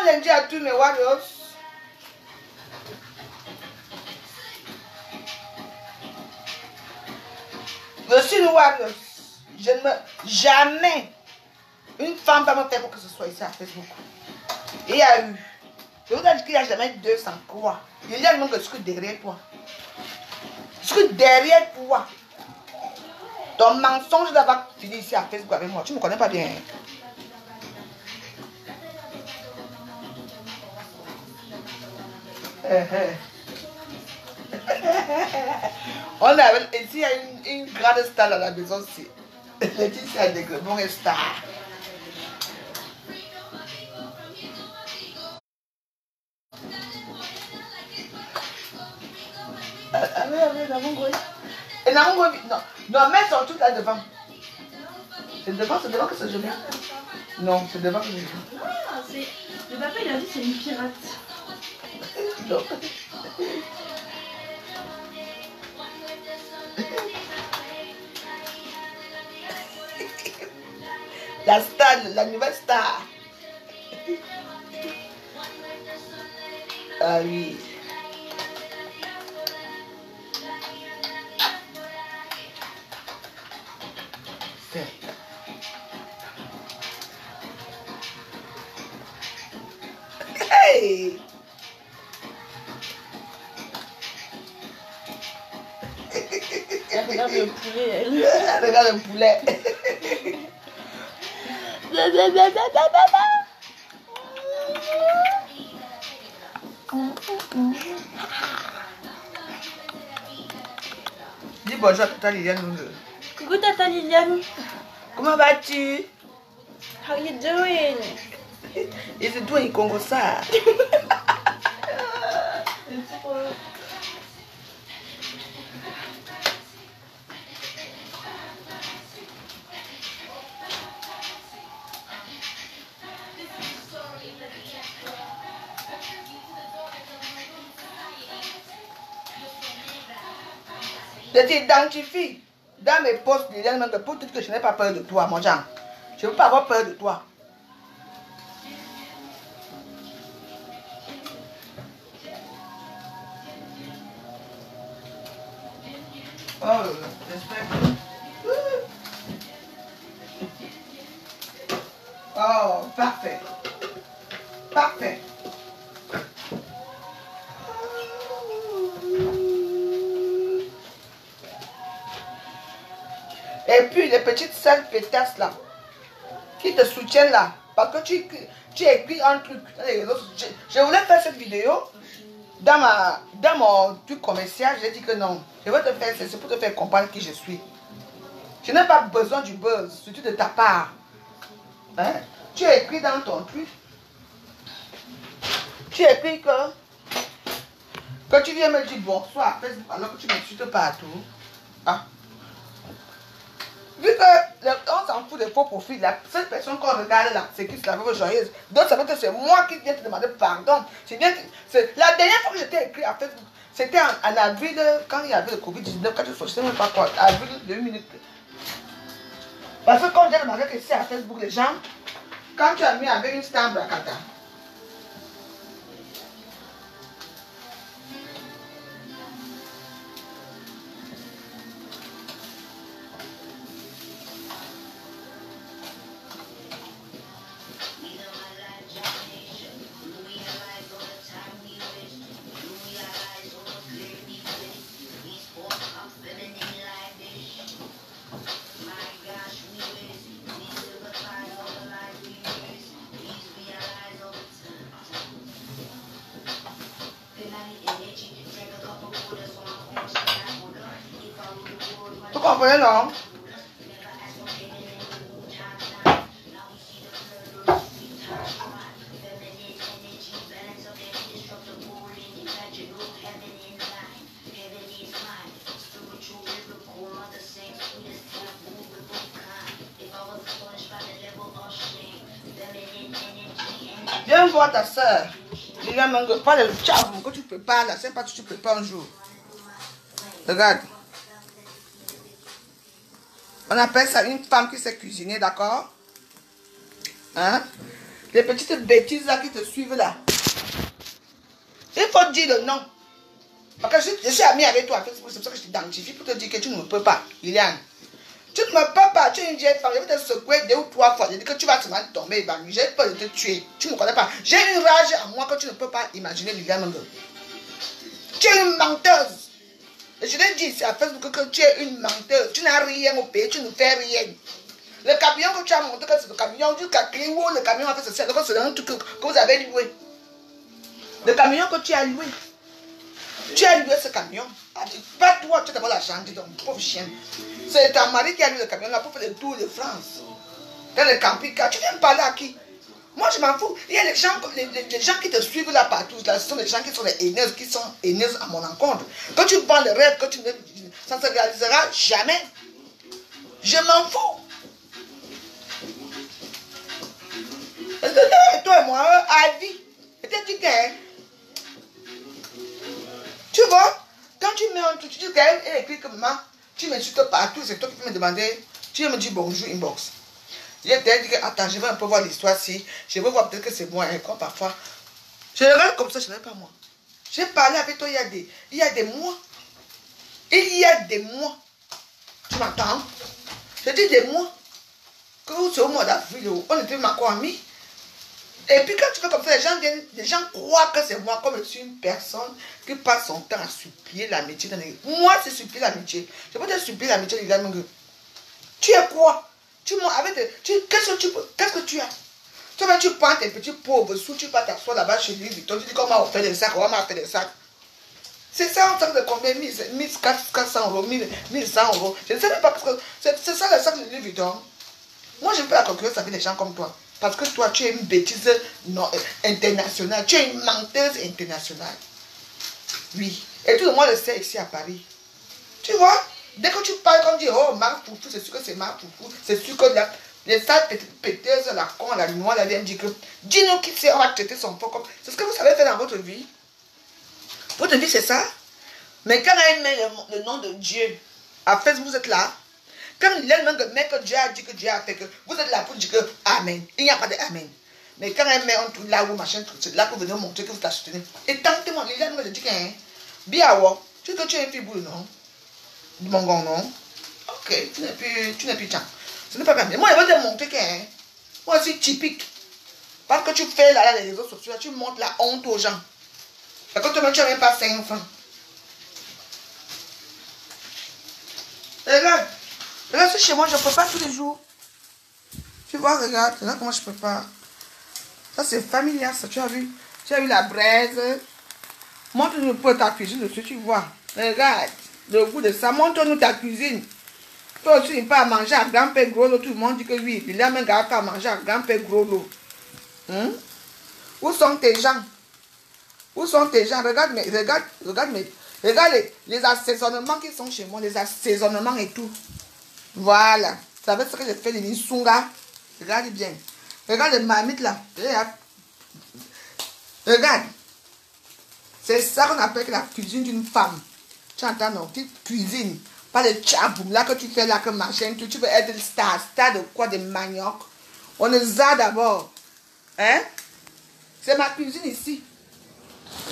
lundi à tous mes warriors. Je suis une warrior. Je ne me... Jamais une femme va me faire pour que ce soit ici à Facebook. Et il y a eu. Je vous ai dit qu'il n'y a jamais 200 quoi. Il y a même que je suis derrière toi. Je suis derrière toi. Ton mensonge d'avoir fini ici à Facebook avec moi. Tu ne me connais pas bien. On avait ici il y a une grande star dans la maison aussi. Laetitia Degremont est star. Et non, non, mais sont toutes là devant. C'est devant que c'est joli. Non, c'est devant que c'est joli. Ah, c'est... Le papa il a dit c'est une pirate. Non. La star, la nouvelle star. Ah oui. Hey! Elle regarde le poulet, elle. Elle regarde le poulet. Dis bonjour à Tata Liliane. Coucou Tata Liliane. Comment vas-tu? How you doing? Et c'est toi, il Congo ça. Je t'identifie dans mes posts même pour dire que je n'ai pas peur de toi, mon genre. Je ne veux pas avoir peur de toi. Oh, j'espère que... Oh, parfait. Parfait. Et puis les petites sœurs pétasses là, qui te soutiennent là, parce que tu écris un truc. Je voulais faire cette vidéo dans mon truc commercial. J'ai dit que non, je vais te faire, c'est pour te faire comprendre qui je suis. Je n'ai pas besoin du buzz, surtout de ta part. Hein? Tu as écrit dans ton truc, tu as écrit que tu viens me dire bonsoir à Facebook alors que tu m'insultes partout. Ah. Vu que on s'en fout des faux profils, la seule personne qu'on regarde là, c'est qui, c'est la veuve joyeuse. Donc ça veut dire que c'est moi qui viens te demander pardon. C'est bien que la dernière fois que j'étais écrit à Facebook, c'était en avril, quand il y avait le Covid-19, quand je ne sais même pas quoi, avril 2 minutes. Parce que quand j'ai demandé que c'est à Facebook, les gens, quand tu as mis avec une star bracata, vous comprenez non? Viens voir ta soeur. Il y a même pas le ciao que tu prépares là, c'est pas que tu prépares un jour. Regarde. On appelle ça une femme qui sait cuisiner, d'accord? Hein? Les petites bêtises là qui te suivent là. Il faut dire le nom. Parce que je suis amie avec toi. C'est pour ça que je t'identifie pour te dire que tu ne me peux pas. Liliane. Tu ne me peux pas. Tu es une vieille femme. Je vais te secouer 2 ou 3 fois. Je dis que tu vas te mal tomber évanoui. J'ai peur de te tuer. Tu ne me connais pas. J'ai une rage à moi que tu ne peux pas imaginer, Liliane. Tu es une menteuse. Et je t'ai dit ici à Facebook que tu es une menteuse. Tu n'as rien au pays. Tu ne fais rien. Le camion que tu as monté, c'est le camion jusqu'à Cléo. Le camion a fait ceci. C'est un truc que vous avez loué. Le camion que tu as loué. Tu as loué ce camion. Pas toi, tu as d'abord l'argent, dis donc, pauvre chien. C'est ta mari qui a loué le camion là pour faire le tour de France. Dans le camping-car. Tu viens me parler à qui? Moi, je m'en fous. Il y a les gens qui te suivent là partout. Là, ce sont les gens qui sont les haineuses, qui sont haineuses à mon encontre. Quand tu vends le rêve, que ça ne se réalisera jamais. Je m'en fous. Et toi et moi, à vie. Et tu dis que... Tu vois, quand tu mets un truc, tu dis qu'elle écrit que maman, tu m'insultes partout, c'est toi qui peux me demander, tu me dis bonjour inbox. J'ai dit que, attends, je vais un peu voir l'histoire si, je veux voir peut-être que c'est moi, comme parfois. Je regarde comme ça, ce n'est pas moi. J'ai parlé avec toi il y a des mois. Il y a des mois. Tu m'entends? Je dis des mois. Que c'est au mois d'avril, on était ma amis. Et puis quand tu fais comme ça, les gens croient que c'est moi, comme je suis une personne qui passe son temps à supplier l'amitié. Moi, c'est supplier l'amitié. Je peux te supplier l'amitié, les gars. Tu es quoi? Qu'est-ce que tu as? Toi, tu prends tes petits pauvres sous, tu vas t'asseoir là-bas chez lui, tu dis comment on fait des sacs, on m'a fait des sacs. C'est ça en tant que combien? 1400 euros, 1100 euros. Je ne sais même pas parce que c'est ça le sac de Louis Vuitton. Moi, je ne peux pas concurrence avec des gens comme toi. Parce que toi, tu es une bêtise internationale. Tu es une menteuse internationale. Oui. Et tout le monde le sait ici à Paris. Tu vois? Dès que tu parles, on dit, oh, Marc Foufou, c'est sûr que c'est Marc Foufou. C'est sûr que les sales péteuses, la con, la noire, la vienne dit que, dis-nous qui c'est, on va traiter son pot comme. C'est ce que vous savez faire dans votre vie. Votre vie, c'est ça. Mais quand elle met le nom de Dieu à Facebook, vous êtes là. Quand il y a le nom de mec que Dieu a dit que Dieu a fait, que vous êtes là pour dire que Amen. Il n'y a pas de Amen. Mais quand elle met un truc là où machin, c'est là que vous venez montrer que vous la soutenez. Et tentez-moi, les gens me disent que, bien, tu sais que tu es une fille boule, non? Du bon gong, non? Ok, tu n'es plus temps. Ce n'est pas bien. Mais moi, je vais te montrer que, moi, je suis typique. Parce que tu fais là, les réseaux sociaux, tu montres la honte aux gens. Parce que toi-même, tu n'as même pas 5 francs. Regarde. Regarde, c'est chez moi, je ne prépare tous les jours. Tu vois, regarde, regarde comment je prépare. Ça, c'est familial, ça, tu as vu? Tu as vu la braise? Montre-nous pour ta cuisine dessus, tu vois. Regarde, le goût de ça. Montre-nous ta cuisine. Toi aussi, il pas à manger à grand-père gros lot. Tout le monde dit que oui. Il a même pas à manger à grand-père gros lot. Où sont tes gens? Où sont tes gens? Regarde les assaisonnements qui sont chez moi. Les assaisonnements et tout. Voilà. Ça veut dire que j'ai fait les nisunga. Regarde bien. Regarde les marmites là. Regarde. C'est ça qu'on appelle la cuisine d'une femme. Tu entends, non? Tu cuisines. Pas le tchaboum là que tu fais là, que machin. Tu veux être star. Star de quoi? De manioc. On les a d'abord. Hein? C'est ma cuisine ici.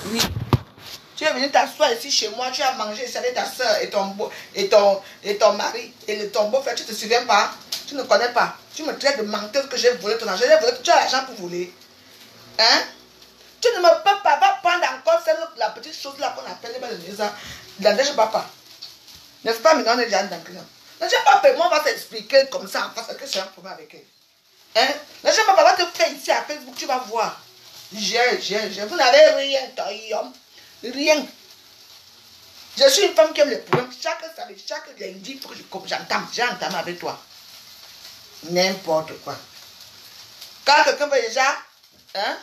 Oui. Tu es venu t'asseoir ici chez moi. Tu as mangé ici avec ta soeur et ton mari. Et le tombeau fait, tu ne te souviens pas? Tu ne connais pas. Tu me traites de menteuse que j'ai volé ton argent. Tu as l'argent pour voler. Hein? Tu ne me peux pas prendre encore la petite chose là qu'on appelle la neige papa. N'est-ce pas, mais on est déjà dans le client. La neige papa, moi, on va t'expliquer comme ça en face parce que j'ai un problème avec elle. Hein? La neige papa va te faire ici à Facebook, tu vas voir. Vous n'avez rien, Toyom. Rien. Je suis une femme qui aime les problèmes. Chaque lundi, il faut que j'entame avec toi. N'importe quoi. Quand quelqu'un veut déjà, hein?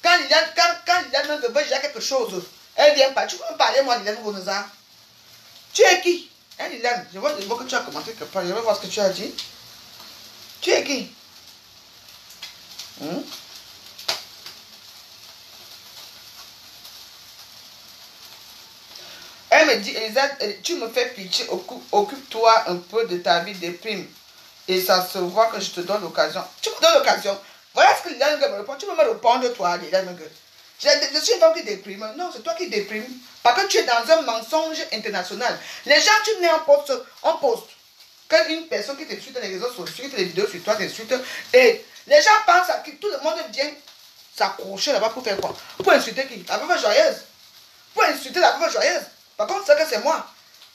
Quand Liliane veut déjà quelque chose, elle vient pas. Tu peux me parler, moi, Liliane Bonoza? Tu es qui? Hein, Liliane, je vois que tu as commenté quelque part. Je vais voir ce que tu as dit. Tu es qui? Elle me dit, Elisa, tu me fais pitié, occupe-toi un peu de ta vie, déprime. Et ça se voit que je te donne l'occasion. Tu me donnes l'occasion. Voilà ce que Liliane me répond. Tu peux me répondre, toi, Liliane. Je suis une femme qui déprime. Non, c'est toi qui déprime. Parce que tu es dans un mensonge international. Les gens, tu mets en poste. Qu'une personne qui te suit dans les réseaux sociaux, qui fait des vidéos sur toi, t'insulte. Et les gens pensent que tout le monde vient s'accrocher là-bas pour faire quoi? Pour insulter qui? La veuve joyeuse. Pour insulter la veuve joyeuse. Par contre, c'est que c'est moi.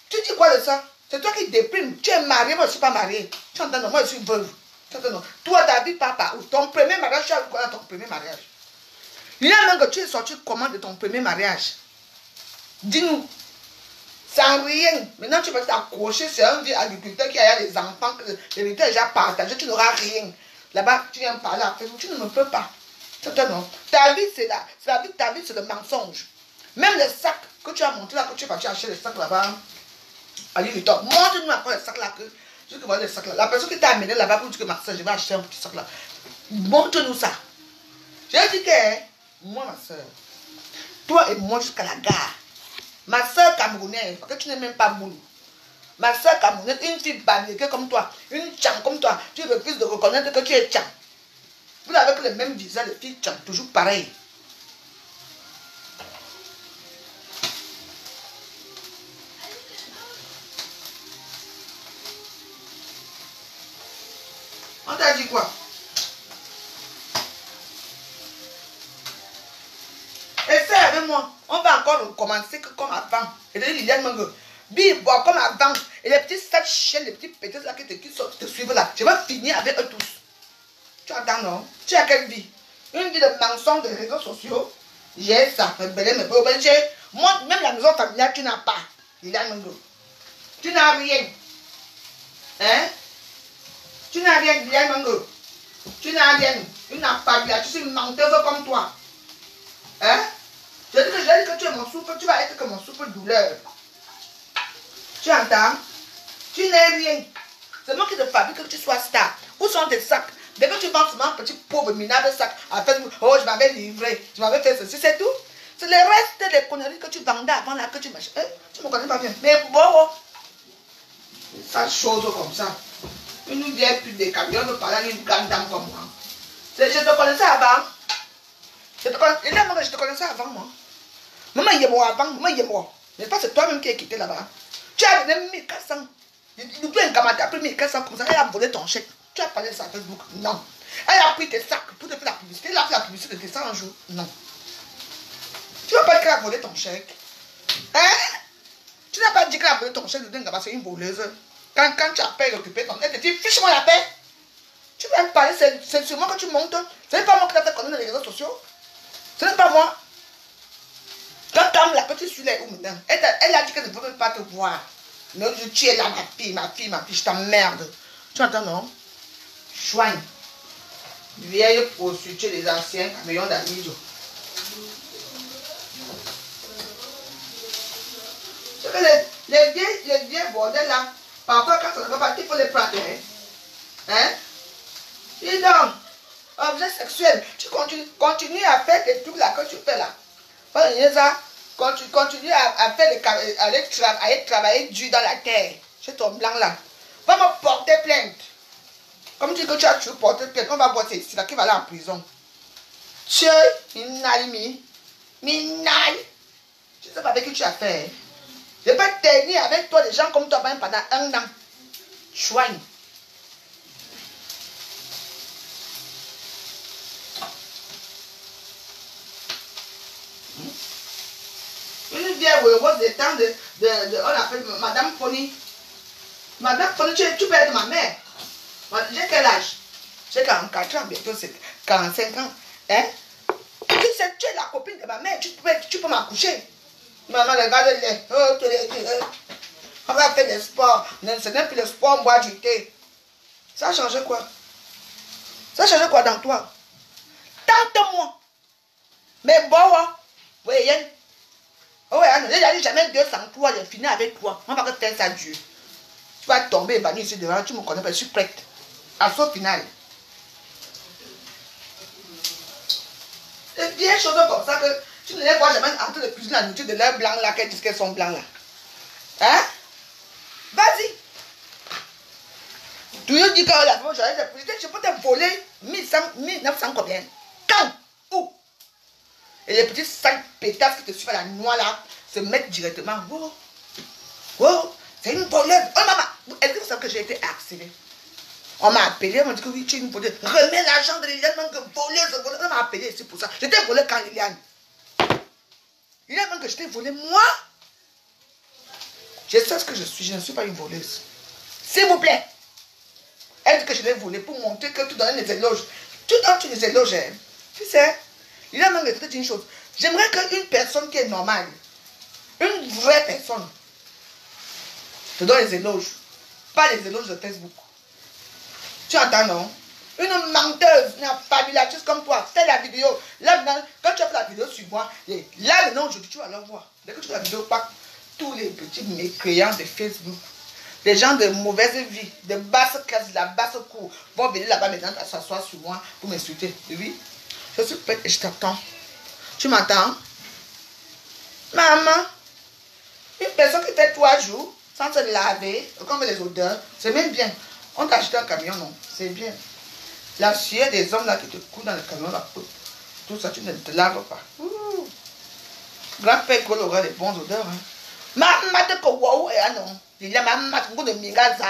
Tu dis quoi de ça? C'est toi qui déprime. Tu es marié, moi je ne suis pas marié. Tu entends? Moi je suis veuve. Tu entends? Toi, David, papa, ton premier mariage, tu as vu quoi dans ton premier mariage? Il y a même que tu es sorti comment de ton premier mariage? Dis-nous. Sans rien. Maintenant, tu vas t'accrocher sur un vieux agriculteur qui a les enfants, que l'héritage est déjà partagé, tu n'auras rien. Là-bas, tu viens parler après, tu ne me peux pas. Non. Ta vie, c'est là. Ta vie, c'est le mensonge. Même les sacs que tu as monté là, que tu es parti acheter les sacs là-bas, à l'île du top. Montre-nous encore les sacs là. Je veux voir les sacs là. La personne qui t'a amené là-bas pour dire que ma soeur, je vais acheter un petit sac là. Montre-nous ça. J'ai dit que, moi, ma soeur, toi et moi jusqu'à la gare. Ma soeur camerounaise, parce que tu n'es même pas boule. Ma soeur camerounaise, une fille banniquée comme toi, une tchang comme toi, tu refuses de reconnaître que tu es tchang. Vous n'avez que le même visage de fille tchang, toujours pareil. On t'a dit quoi? Essaye avec moi. On va encore recommencer comme avant. Et les Liliane Mango. Bois comme avant. Et les petits sacs chiens, les petits pétés là qui te suivent là. Je vais finir avec eux tous. Tu entends, non? Tu as quelle vie? Une vie de mensonge des réseaux sociaux. J'ai ça. Moi, même la maison familiale, tu n'as pas. Liliane Mango. Tu n'as rien. Hein? Tu n'as rien, Liliane Mango. Tu n'as rien. Tu n'as pas bien. Tu suis une menteuse comme toi. Hein? Je dis que tu es mon souffle, tu vas être comme mon souffle douleur. Tu entends? Tu n'es rien. C'est moi qui te fabrique que tu sois star. Où sont tes sacs? Dès que tu vends seulement un petit pauvre minable sac à Facebook, oh je m'avais livré, je m'avais fait ceci, c'est tout. C'est le reste des conneries que tu vendais avant là que tu m'achètes. Tu ne me connais pas bien. Mais bon, ça chose comme ça. Une vieille pute des camions veut parler à une grande dame comme moi. Je te connaissais avant. Je te connaissais avant moi. Maman y est moi avant, maman y est moi. Mais pas c'est toi-même qui es quitté là-bas. Tu as donné 1400. Il doit un camarade a pris 1400 comme ça. Elle a volé ton chèque. Tu as parlé de ça à Facebook? Non. Elle a pris tes sacs pour te faire la publicité. Elle a fait la publicité de tes 100 jours? Non. Tu n'as pas dit qu'elle a volé ton chèque? Hein? Tu n'as pas dit qu'elle a volé ton chèque de Dengaba, c'est une voleuse. Quand tu as payé récupérer ton elle te dit fiche-moi la paix. Tu viens me parler, c'est sur moi que tu montes. Ce n'est pas moi qui t'ai fait connaître les réseaux sociaux. Ce n'est pas moi. Quand la petite suit les maintenant, elle a dit qu'elle ne veut même pas te voir. Mais tu es là, ma fille, je t'emmerde. Tu entends, non? Choigne. Vieille prostituée des anciens camions d'Amijo. C'est que les vieux bordels là, parfois quand ça ne va pas, il faut les prendre. Hein? Dis donc, objet sexuel, tu continues à faire des trucs là que tu fais là. Quand tu continues à faire aller travailler dur dans la terre, chez ton blanc là, va me porter plainte. Comme tu dis que tu as toujours porté plainte, on va voir ici là qui va aller en prison. Tu es Minali. Je ne sais pas avec qui tu as fait. Je ne vais pas tenir avec toi des gens comme toi pendant un an. Choigne. Une vieille heureuse des temps on appelle Madame Pony. Madame Pony, tu peux être ma mère. J'ai quel âge? J'ai 44 ans, bientôt c'est 45 ans. Hein? Tu es la copine de ma mère, tu peux m'accoucher. Maman, regarde-les. On va faire des sports. Ce n'est plus le sport, on boit du thé. Ça a changé quoi? Ça a changé quoi dans toi? Tente-moi. Mais bon, voyez. Oh ouais, j'ai jamais 200 toi, j'ai fini avec toi. On va faire ça dur. Tu vas tomber et banni ici devant, tu me connais pas, je suis prête. À ce final. C'est bien chose comme ça que tu ne les vois jamais en train de cuisiner la nourriture de leurs blancs là, qu'elles disent qu'elles sont blancs là. Hein? Vas-y. Toujours dit que la première je peux te voler 1900 combien? Quand? Où? Et les petits sacs pétasses qui te suivent à la noix là se mettent directement. Wow, wow, c'est une voleuse. Oh maman, est-ce que vous savez que j'ai été harcelée? On m'a appelé, on m'a dit que oui, tu es une voleuse. Remets l'argent de Liliane, même que voleuse, voleuse. On m'a appelé ici pour ça. Je t'ai volé quand Liliane? Liliane, même que je t'ai volé moi? Je sais ce que je suis, je ne suis pas une voleuse. S'il vous plaît. Elle dit que je l'ai volé pour montrer que tu donnes les éloges. Tu donnes les éloges. Hein. Tu sais, il a même dit une chose. J'aimerais qu'une personne qui est normale, une vraie personne, te donne les éloges. Pas les éloges de Facebook. Tu entends, non? Une menteuse, une fabulatrice comme toi, fais la vidéo. Là, maintenant, quand tu as fait la vidéo sur moi, là, maintenant, aujourd'hui, tu vas la voir. Dès que tu fais la vidéo, pas tous les petits mécréants de Facebook. Les gens de mauvaise vie, de basse classe, de la basse cour, vont venir là-bas maintenant s'asseoir sur moi pour m'insulter. Oui, je suis prête et je t'attends. Tu m'entends? Maman, une personne qui fait 3 jours sans se laver, comme les odeurs, c'est même bien. On t'a acheté un camion, non? C'est bien. La sueur des hommes là qui te coulent dans le camion, la peau, tout ça, tu ne te laves pas. Grand-père Gaulle aura des bonnes odeurs. Hein. Maman, te kowaou, et non. Il y a ma de mingaza.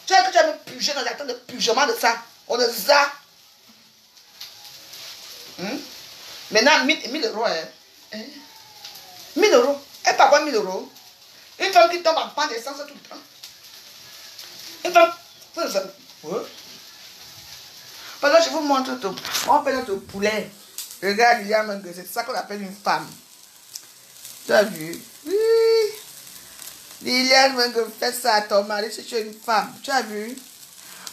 Tu sais que tu as me pugé dans l'attente de pugement de ça. On le za. Maintenant, 1000 euros. Hein? 1000 euros. Elle pas quoi 1000 euros? Une femme qui tombe en panne d'essence tout le temps. Une femme. Ouais. Pendant que je vous montre tout. On fait notre poulet. Regarde, il y a même que c'est ça qu'on appelle une femme. Tu as vu? Oui. Liliane fait ça à ton mari si tu es une femme. Tu as vu?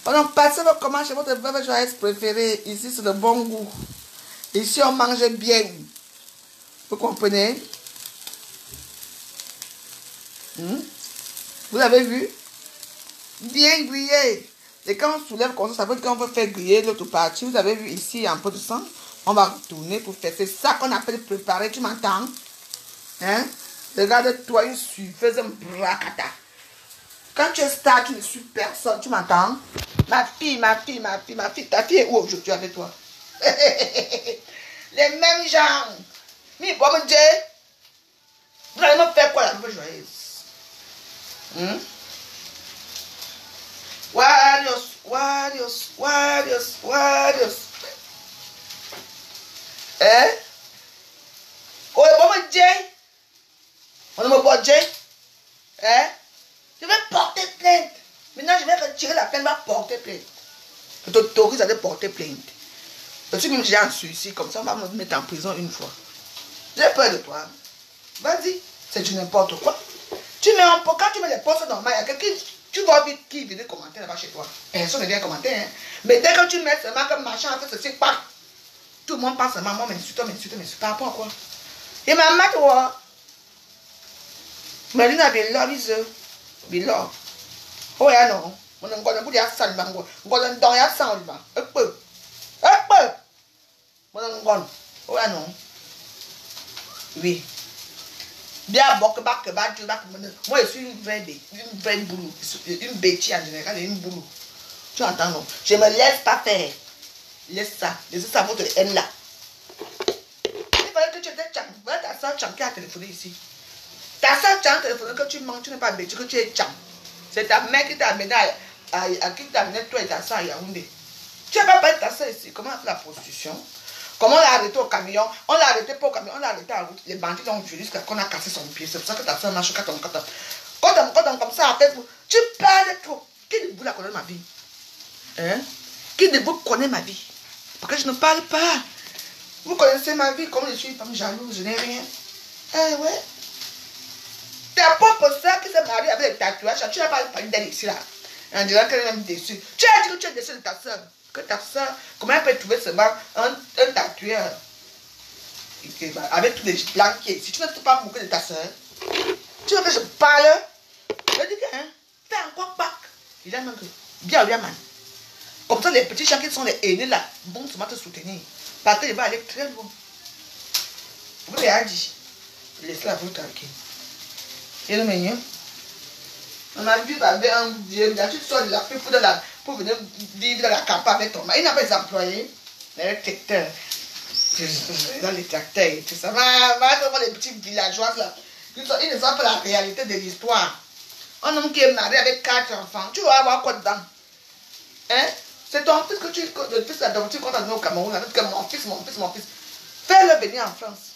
Pendant passez vos commandes chez votre veuve joyeuse préférée. Ici, c'est de bon goût. Ici, on mange bien. Vous comprenez? Vous avez vu? Bien grillé. Et quand on soulève comme ça veut dire qu'on veut faire griller l'autre partie. Vous avez vu ici, il y a un peu de sang. On va retourner pour faire. C'est ça qu'on appelle préparer. Tu m'entends? Hein? Regarde-toi, une suffeuse, un bracata. Quand tu es star, tu ne suis personne. Tu m'entends? Ma fille. Ta fille est où aujourd'hui avec toi? Les mêmes gens. Mais bon, mon Dieu. Vous allez me faire quoi la nouvelle joyeuse? Warriors. Hein? Oh, bon, mon Dieu. On ne me voit Dieu. Hein? Je vais porter plainte. Maintenant, je vais retirer la plainte, je vais porter plainte. Je t'autorise à porter plainte. Je suis même déjà en suicide, comme ça, on va me mettre en prison une fois. J'ai peur de toi. Vas-y, c'est du n'importe quoi. Tu mets un pot, quand tu mets les postes normaux, il y a quelqu'un, tu vois vite qui vient commenter là-bas chez toi. Personne ne vient commenter. Hein? Mais dès que tu mets seulement comme machin, en fait, c'est pas. Tout le monde pense seulement, moi, m'insulte. Par rapport à quoi? Et ma mère, toi. Mais il a des lobbies, below. Oh, yeah, no. On a got a good son, mango. Got a dog sound, man. A peu. On a gone. Oh, yeah, no. Oui. Bien, boc, bac, moi, je suis une vraie boulot. Une bêtise en général, une boulot. Tu entends, non? Je me laisse pas faire. Laisse ça votre haine là. Il fallait que tu étais cham. Voilà ta soeur cham qui a téléphoné ici. Ta soeur cham téléphoné que tu manques, tu n'es pas bêtise, que tu es cham. C'est ta mère qui t'a amené qui t'a amené toi et ta soeur à Yaoundé. Tu n'as pas parlé de ta soeur ici. Comment on fait la prostitution? Comment on l'a arrêté au camion? On l'a arrêté pas au camion, on l'a arrêté à la route. Les bandits l'ont tué jusqu'à qu'on a cassé son pied. C'est pour ça que ta soeur marche quand on comme ça à Facebook. Tu parles trop. Qui de vous la connaît ma vie? Hein? Qui de vous connaît ma vie? Parce que je ne parle pas. Vous connaissez ma vie, comme je suis une femme jalouse, je n'ai rien. Eh ouais. Ta propre soeur qui s'est mariée avec les tatouages, tu n'as pas parlé d'elle ici là. On dirait qu'elle est même déçue. Tu as dit que tu es déçue de ta soeur. Que ta soeur, comment elle peut trouver seulement un tatoueur avec tous les blancs qui est ici? Tu ne peux pas moquer de ta soeur. Tu veux que je parle? Je dis que, hein, fais encore bac. Il a même que, bien, man. Comme ça, les petits gens qui sont les aînés là vont seulement te soutenir. Parce qu'il va aller très loin. Vous l'avez dit. Laissez-la vous tranquille. Et le menu. On a vu avec un vieux, tu sors de la fille pour venir vivre dans la campagne avec ton mari. Il n'a pas des employés. Les tracteurs. Dans les tracteurs et tout ça. Va voir les petits villageois là. Ils ne savent pas la réalité de l'histoire. Un homme qui est marié avec 4 enfants. Tu vas avoir quoi dedans? Hein? C'est ton fils que le fils d'adoption qu'on a donné au Cameroun. Mon fils. Fais-le venir en France.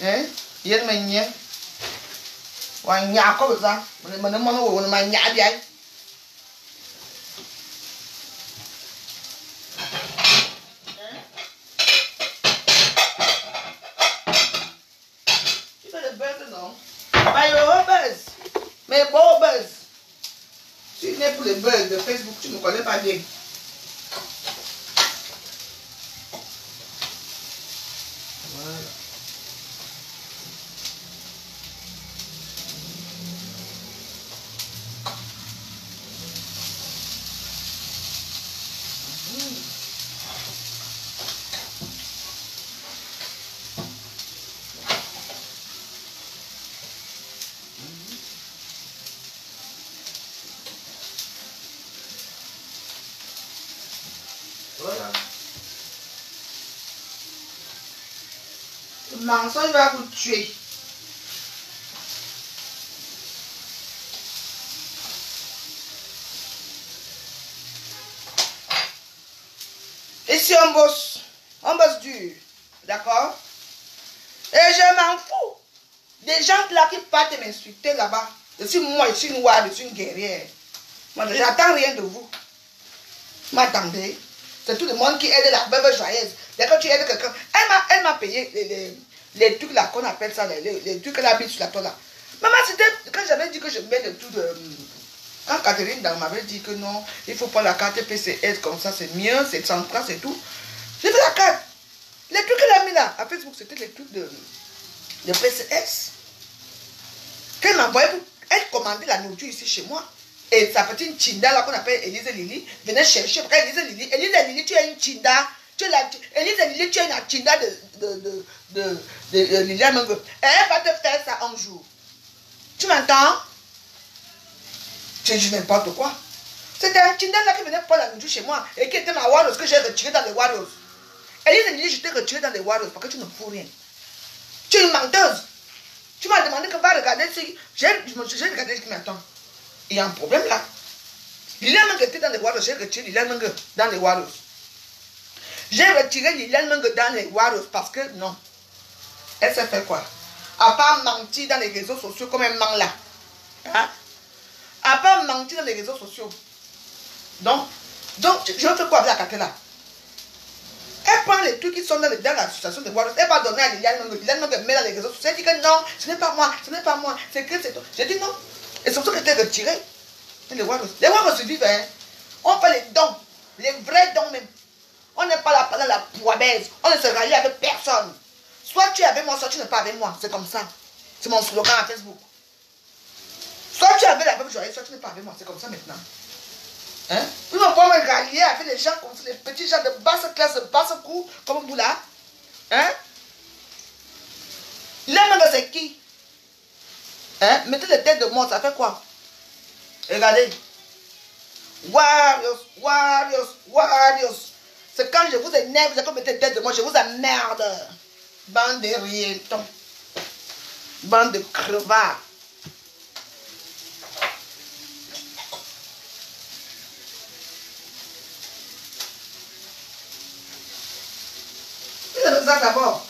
Hein? Il y a une manière. Il y a comme ça. Tu fais le buzz, non? Mais bon buzz. Tu es pour le buzz de Facebook, tu ne me connais pas bien. Voilà. Voilà. Le mensonge va vous tuer. Et si on bosse dur, d'accord? Et je m'en fous des gens là qui partent m'insulter là-bas. Je suis moi, je suis noire, je suis une guerrière. Moi, j'attends rien de vous. M'attendez. C'est tout le monde qui aide la veuve joyeuse. Dès que tu aides quelqu'un, elle m'a payé les trucs là qu'on appelle ça, les trucs qu'elle habite sur la toile là. Maman, c'était quand j'avais dit que je mets le tout de... Quand Catherine m'avait dit que non, il faut pas la carte PCS comme ça, c'est mieux, c'est central, c'est tout. J'ai fait la carte. Les trucs qu'elle a mis là, à Facebook, c'était les trucs de PCS. Qu'elle m'envoyait pour... Elle commandait la nourriture ici chez moi. Et sa petite Chinda là qu'on appelle Elise Lili venait chercher. Parce qu'Elise Lili, tu es une Chinda. Elise Lili, tu es une Chinda de Liliane Mengue. Et elle va te faire ça un jour. Tu m'entends? Tu dis n'importe quoi. C'était un Chinda là qui venait prendre la nourriture chez moi. Et qui était ma Warriors que j'ai retiré dans les Warriors. Elise Lili, je t'ai retiré dans les Warriors parce que tu ne fous rien. Tu es une menteuse. Tu m'as demandé que va regarder si... J'ai regardé ce qui m'attend. Il y a un problème là. Liliane Mengue était dans les Warriors. J'ai retiré Liliane Mengue dans les Warriors. J'ai retiré Liliane Mengue dans les Warriors parce que non. Elle s'est fait quoi? À part mentir dans les réseaux sociaux comme un man là. Hein? À part mentir dans les réseaux sociaux. Donc je fais quoi avec la carte là? Elle prend les trucs qui sont dans l'association des Warriors. Elle va donner à Liliane Mengue. Liliane Mengue met dans les réseaux sociaux. Elle dit que non, ce n'est pas moi, c'est que c'est toi. J'ai dit non. Et c'est pour ça que j'étais retiré. Les Warriors se vivent, hein. On fait les dons, les vrais dons même. On n'est pas là pendant la poibaise. On ne se rallie avec personne. Soit tu es avec moi, soit tu n'es pas avec moi. C'est comme ça. C'est mon slogan à Facebook. Soit tu es avec la veuve joyeuse, soit tu n'es pas avec moi. C'est comme ça maintenant. Hein? Ils vont pas me rallier avec les gens comme ça, les petits gens de basse classe, de basse cour, comme vous là. Hein? L'homme c'est qui? Hein? Mettez les têtes de mort, ça fait quoi? Regardez. Warriors, Warriors, Warriors. C'est quand je vous énerve, c'est comme mettez les têtes de mort, je vous emmerde. Bande de rietons. Bande de crevards. C'est ça d'abord.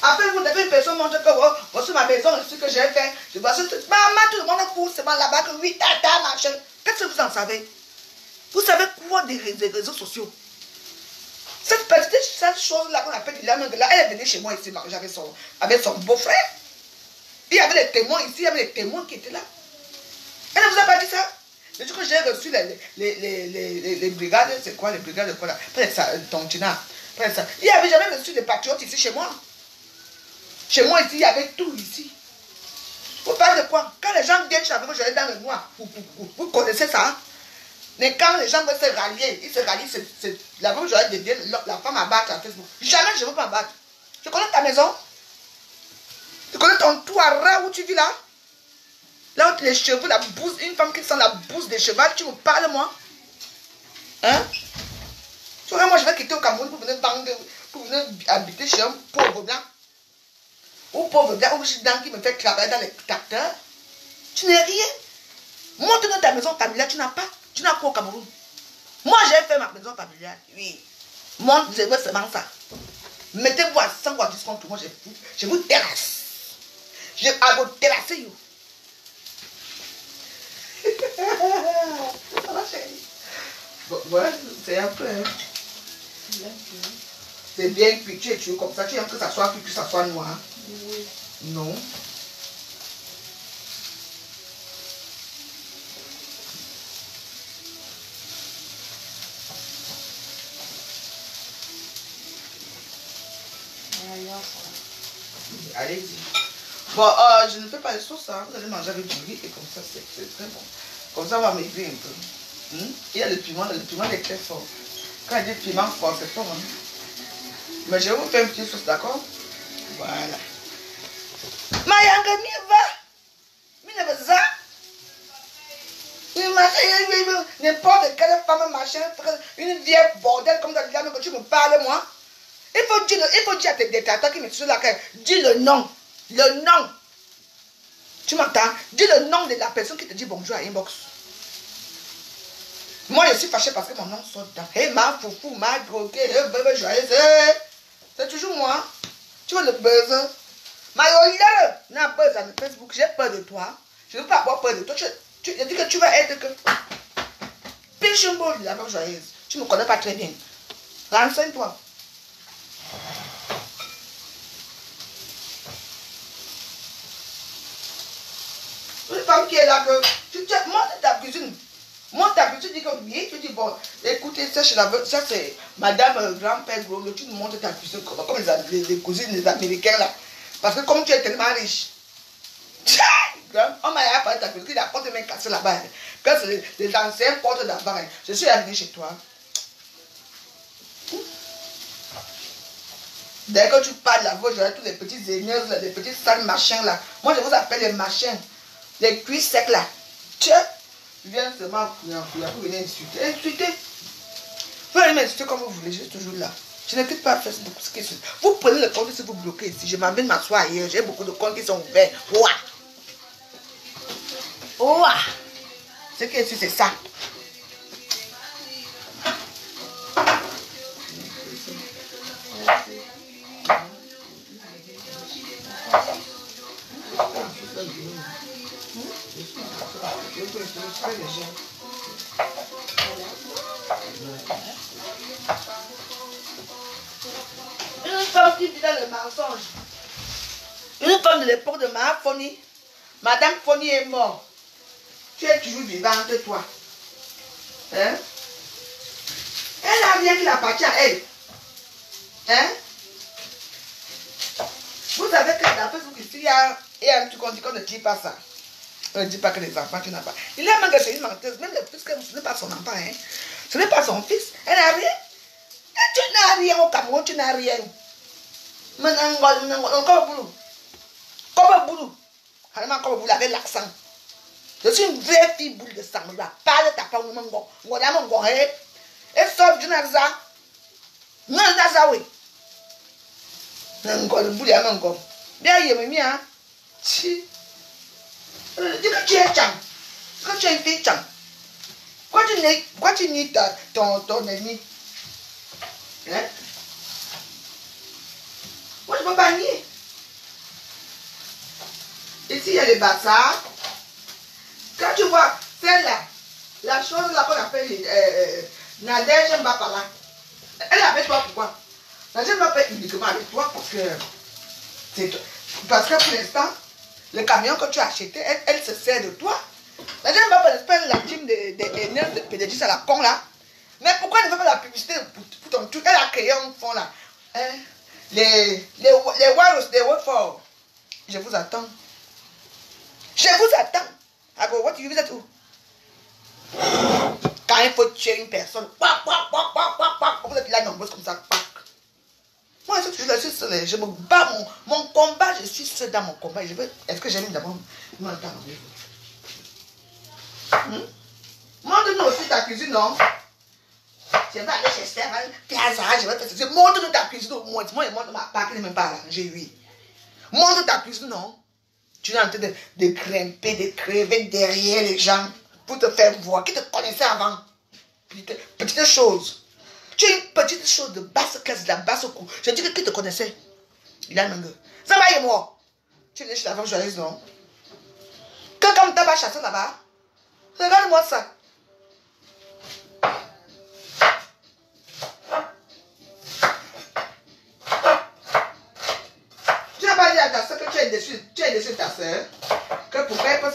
Après, vous avez une personne montre que voici ma maison, ce que j'ai fait. Je vois maman, tout le monde court seulement là-bas, que oui, tata, machin. Qu'est-ce que vous en savez? Vous savez quoi des réseaux sociaux? Cette petite chose-là qu'on appelle Liliane Mengue, là, elle est venue chez moi ici, avec son beau-frère. Il y avait les témoins ici, il y avait les témoins qui étaient là. Elle ne vous a pas dit ça? Le jour que j'ai reçu les brigades, c'est quoi les brigades de quoi là? Peut-être ça, Tontina. Peut-être ça. Il n'y avait jamais reçu des patriotes ici chez moi. Chez moi ici, il y avait tout ici. Vous parlez de quoi? Quand les gens viennent chez vous, je vais dans le noir. Vous connaissez ça? Hein? Mais quand les gens veulent se rallier, ils se rallient, c'est la même journée devient la femme à battre à Facebook. Jamais je ne veux pas battre. Je connais ta maison. Je connais ton toit où tu vis là. Là où les cheveux, la bouse, une femme qui sent la bouse des cheveux, tu me parles, moi? Hein? Tu vois, moi, je vais quitter au Cameroun pour venir vendre, pour venir habiter chez un pauvre blanc. Ou pauvre blanc, ou blanc qui me fait travailler dans les tracteurs. Tu n'es rien. Monte dans ta maison familiale, tu n'as pas. Tu n'as pas au Cameroun. Moi, j'ai fait ma maison familiale. Oui. Monte, je veux seulement ça. Mettez-vous à 100 ou à 10 contre moi, je vous terrasse. Je vais vous terrasser, you. Ça va, chérie. Bon, voilà, c'est un peu. Hein. C'est bien cuit, tu es comme ça. Tu aimes que ça soit cuit, que ça soit noir. Oui. Non. Allez-y. Bon, je ne fais pas de sauce, hein. Vous allez manger avec du riz et comme ça, c'est très bon. Comme ça, on va m'aider un peu. Il y a le piment est très fort. Quand il dit piment fort, c'est fort. Hein? Mais je vais vous faire une petite sauce, d'accord? Voilà. Mayanga, mi va. Mi ne veut ça. N'importe quelle femme, machin, une vieille bordel comme ça, que tu me parles, moi. Il faut dire à tes détracteurs qui me suivent là, dis le nom. Le nom. Tu m'entends? Dis le nom de la personne qui te dit bonjour à inbox. Moi, je suis fâchée parce que mon nom sort dedans. Hey, ma foufou, ma droguée, bébé joyeuse. C'est toujours moi. Tu vois le buzz. Ma yoïle, n'a buzz à Facebook. J'ai peur de toi. Je ne veux pas avoir peur de toi. Je dis que tu vas être que. Pichumbo, la bébé joyeuse. Tu ne me connais pas très bien. Renseigne-toi. Une femme qui est là, que tu montes ta cuisine. Monte ta cuisine, tu dis que oui, tu dis bon, écoutez, ça c'est madame grand-père gros, tu nous montres ta cuisine comme les cousines des Américains là. Parce que comme tu es tellement riche, on m'a appris ta cuisine, la porte est cassée là-bas. Quand c'est les anciens portes là-bas, je suis arrivé chez toi. Dès que tu parles là-bas, j'aurai tous les petits aigneuses, les petits sales machins là. Moi je vous appelle les machins. Les cuisses secs là. Tu viens seulement pour venir insulter. Insulter. Vous allez m'insulter comme vous voulez, je suis toujours là. Je n'écoute pas Facebook. Vous prenez le compte si vous bloquez ici. Je m'en vais m'asseoir ailleurs. J'ai beaucoup de comptes qui sont ouverts. Ouah. Ouah. Ce qui est ici, c'est ça. Une femme qui vit dans le mensonge. Une femme de l'époque de ma Fonny. Madame Fonny est morte. Tu es toujours vivante, toi. Hein? Elle n'a rien qui appartient à elle. Hein? Vous savez que dans Facebook ici, il y a un truc qu'on dit qu'on ne dit pas ça. On ne dit pas que les enfants, tu n'as pas. Il a même que c'est une menteuse, même puisque ce n'est pas son enfant, hein. Ce n'est pas son fils. Elle n'a rien. Et tu n'as rien au Cameroun, tu n'as rien. Comme boulot. Comme boulot avec l'accent. Je suis une vraie fille boule de sang. Je vais parler de ta femme. Et sort du Naza. Non, Naza, oui. N'engol, boule à mon bien, il y a mis, hein. Si. Dis que tu es Tchang. Que tu es une fille Tchang. Pourquoi tu nies ton ennemi? Hein? Moi, je ne peux pas nier. Ici, il y a les bazars. Quand tu vois celle-là, la chose là qu'on appelle Nadège Mbapala, elle est avec toi pourquoi? Nadège Mbapala est uniquement avec toi parce que pour l'instant, le camion que tu as acheté, elle se sert de toi. Nadège Mbapala espère la team des haineux de PDG à la con là. Mais pourquoi elle ne fait pas la publicité pour ton truc? Elle a créé un fonds là. Hein? Les Warriors, les Watford. Je vous attends. Je vous attends. Alors, what you êtes où? Quand il faut tuer une personne, vous êtes là nombreuses comme ça. Moi, je me bats mon combat, je suis seul dans mon combat. Est-ce que j'aime d'abord m'entendre? Montre-nous aussi ta cuisine, non? Je vais aller chez Stéphane, je vais te dire, montre-nous ta cuisine au moins. Moi, montre ma part qui n'est même pas arrangée, oui. Montre ta cuisine, non? Tu es en train de grimper, de crever derrière les gens pour te faire voir. Qui te connaissait avant? Petite chose. Tu es une petite chose de basse classe, de la basse cour. Je dis que qui te connaissait? Il a un mangue. Ça va et moi. Tu es chez la femme joyeuse, non? Quand t'as pas chassé là-bas, regarde-moi ça. Tu n'as pas dit à ta soeur que tu es déçu de ta soeur, que pourquoi elle peut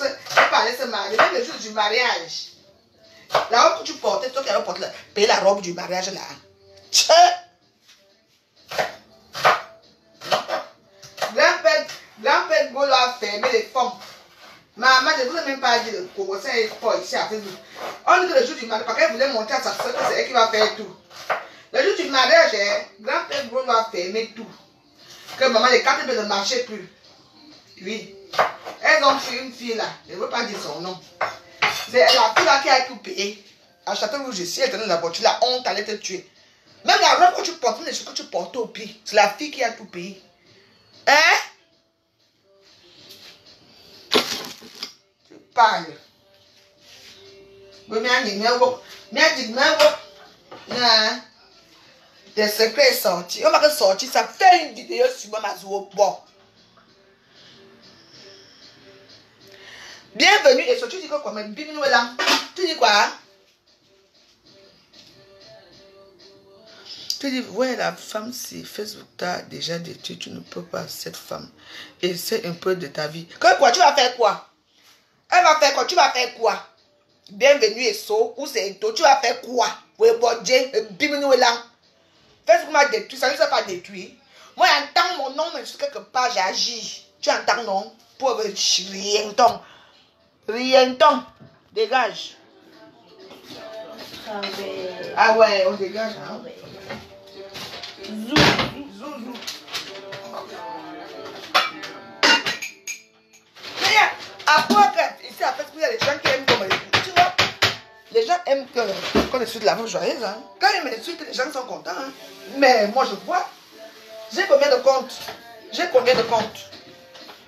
pas aller se marier, même le jour du mariage. La robe que tu portais, toi qui avais porté, payer la robe du mariage là. Tchè! Grand-père Golo a fermé les femmes. Maman, je ne vous ai même pas dit de commencer à être ici à Facebook. On dit que le jour du mariage, parce qu'elle voulait monter à sa soeur, que c'est elle qui va faire tout. Le jour du mariage, grand-père Golo a fermé tout. Que maman, les cartes ne marchaient plus. Oui. Elles ont pris une fille là. Je ne veux pas dire son nom. C'est la fille là qui a tout payé. À Château-Rouge, si elle tenait la voiture, la honte allait te tuer. Même la robe que tu portes, même les choses que tu portes au pied, c'est la fille qui a tout payé. Hein? Tu parles. Oui, mais des secrets sortis. On va sortir, ça fait une vidéo sur moi, bon. Bienvenue, et surtout, tu dis quoi, mais bienvenue là. Tu dis quoi? Tu dis, ouais, la femme, si Facebook t'a déjà détruit, tu ne peux pas, cette femme. Essaie un peu de ta vie. Quoi, tu vas faire quoi? Elle va faire quoi? Tu vas faire quoi? Bienvenue et so, ou c'est toi, tu vas faire quoi? Ouais, bon, bienvenue là. Facebook m'a détruit, ça ne s'est pas détruit. Moi, j'entends mon nom, mais je suis quelque part, j'agis. Tu entends, non? Pour rien, ton. Rien, ton. Dégage. Ah ouais, on dégage, hein? Zou. Mais après que, ici, à fait, il y a des gens qui aiment comme tu vois, les gens aiment qu'on est sur de la femme joyeuse, hein. Quand ils me suivent, les gens sont contents, hein. Mais moi, je vois, j'ai combien de comptes?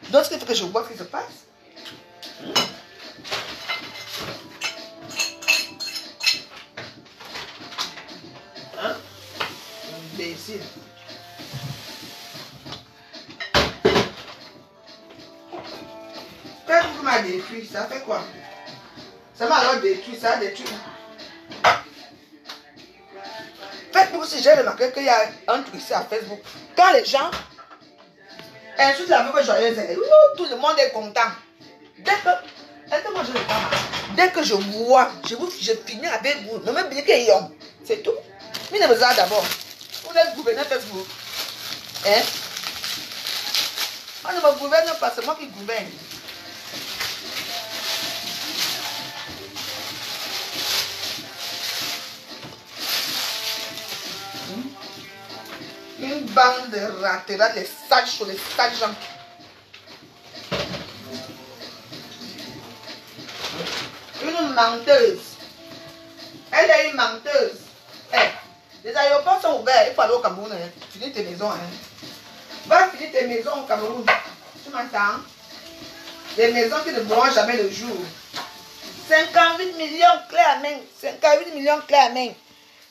Donc, ce qui fait que je vois ce qui se passe. Hein? Imbécile. Facebook m'a détruit, ça fait quoi? Ça m'a alors détruit, ça a détruit. Facebook, si j'ai remarqué qu'il y a un truc ici à Facebook, quand les gens insultent la femme joyeuse, tout le monde est content. Dès que je vois, je finis avec vous, ne me dites qu'il y a, c'est tout. Mais ne me dites d'abord, vous êtes gouverneur Facebook. Hein? On ne me gouverne pas, c'est moi qui gouverne. Une bande de ratés, là, les sages gens. Une menteuse. Elle est une menteuse. Les aéroports sont ouverts, il faut aller au Cameroun. Finis tes maisons. Va finir tes maisons au Cameroun. Tu m'entends? Des maisons qui ne brûleront jamais le jour. 58 millions clés à main. 58 millions clés à main.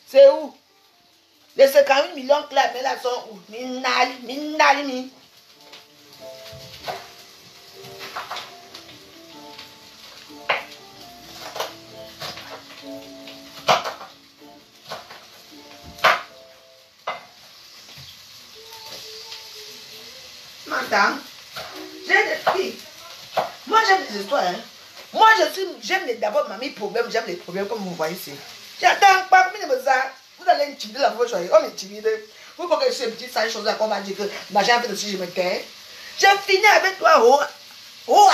C'est où? Les 58 millions clés à main là sont où? Minali. J'ai des filles. Moi j'aime les histoires. Hein. Moi j'aime d'abord mamie problème, j'aime les problèmes comme vous voyez ici. J'attends pas, vous allez intimider la voix, on m'intimide. Vous croyez que c'est une petite sale chose qu'on va dire que ma j'ai fait aussi je me tais. J'ai fini avec toi, oh.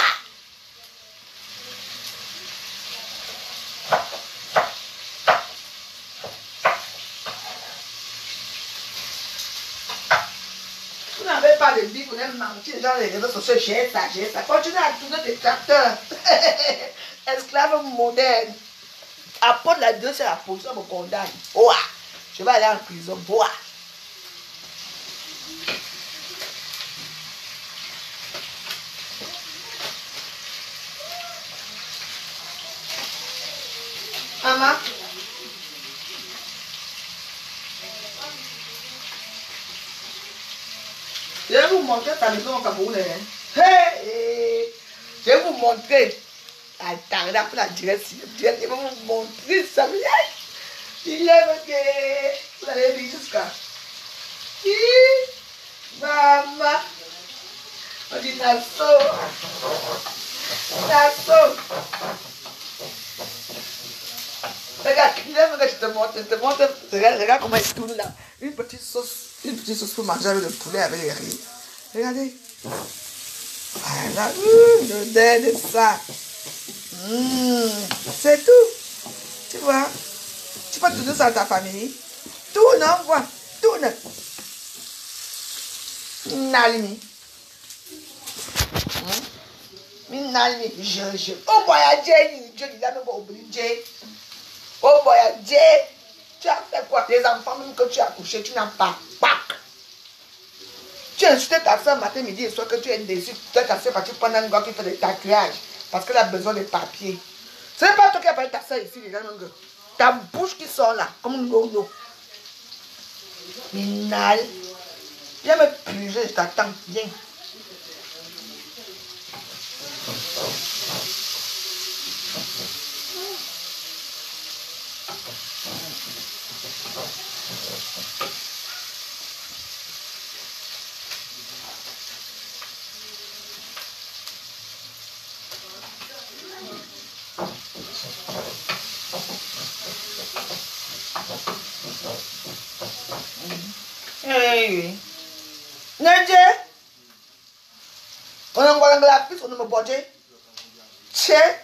Vous n'avez pas de vie, vous n'avez menti dans les réseaux sociaux, j'ai ça. Continuez à tourner des tracteurs. Esclave moderne. Apporte la deux, c'est la position, me condamne. Ouah. Je vais aller en prison. Ouah. Maman. Je vais vous montrer ta maison au Cameroun. Hey, je vais vous montrer. Attends, là, pour la direction. Je vais vous montrer ça. Il est bloqué. Vous allez vivre jusqu'à. Maman. On dit Nassau. Nassau. Regarde, je te montre, regarde comment il tourne là. Une petite sauce pour manger avec le poulet, avec les riz. Regardez. Voilà, l'odeur de ça. C'est tout. Tu vois? Tu peux tourner ça à ta famille. Tourne, on voit. Tourne. Nalimi. Nalimi. Je. Oh, boy, je dis là, mais obligé. Oh boy, tu as fait quoi? Les enfants même que tu as couché, tu n'as pas. Tu as insulté ta soeur matin, midi et soir que tu es déçu. Tu as cassé parce que tu prends un gars qui fait des tatouages. Parce qu'elle a besoin de papiers. Ce n'est pas toi qui as parlé ta soeur ici, les gens. Ta bouche qui sort là, comme un lolo. Minal. Viens me purger, je t'attends. Viens. Hey, Nedje, on a encore la piste, on ne me botte. Tiens,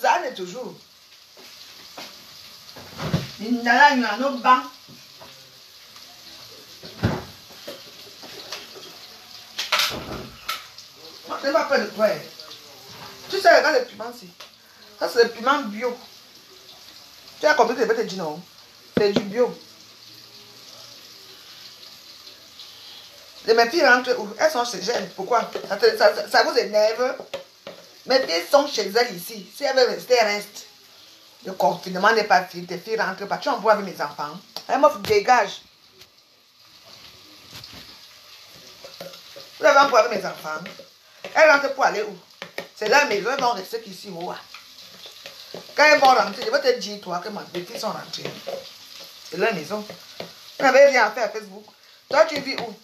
ça n'est toujours. Il n'y a pas de banc. Moi, je n'ai pas peur de toi. Tu sais, regarde le piment ici. Ça, c'est le piment bio. Tu as compris que je vais te dire non? C'est du bio. Et mes filles rentrent où? Elles sont chez elles. Pourquoi? Ça vous énerve? Mes filles sont chez elles ici. Si elles veulent rester, elles restent. Le confinement n'est pas fini. Tes filles rentrent pas. Tu envoies avec mes enfants. Elles m'offrent, dégage. Vous avez envoyé avec mes enfants. Elles rentrent pour aller où? C'est leur maison. Elles vont rester ici. Où? Quand elles vont rentrer, je vais te dire, toi, que mes filles sont rentrées. C'est leur maison. Vous n'avez rien à faire à Facebook. Toi, tu vis où?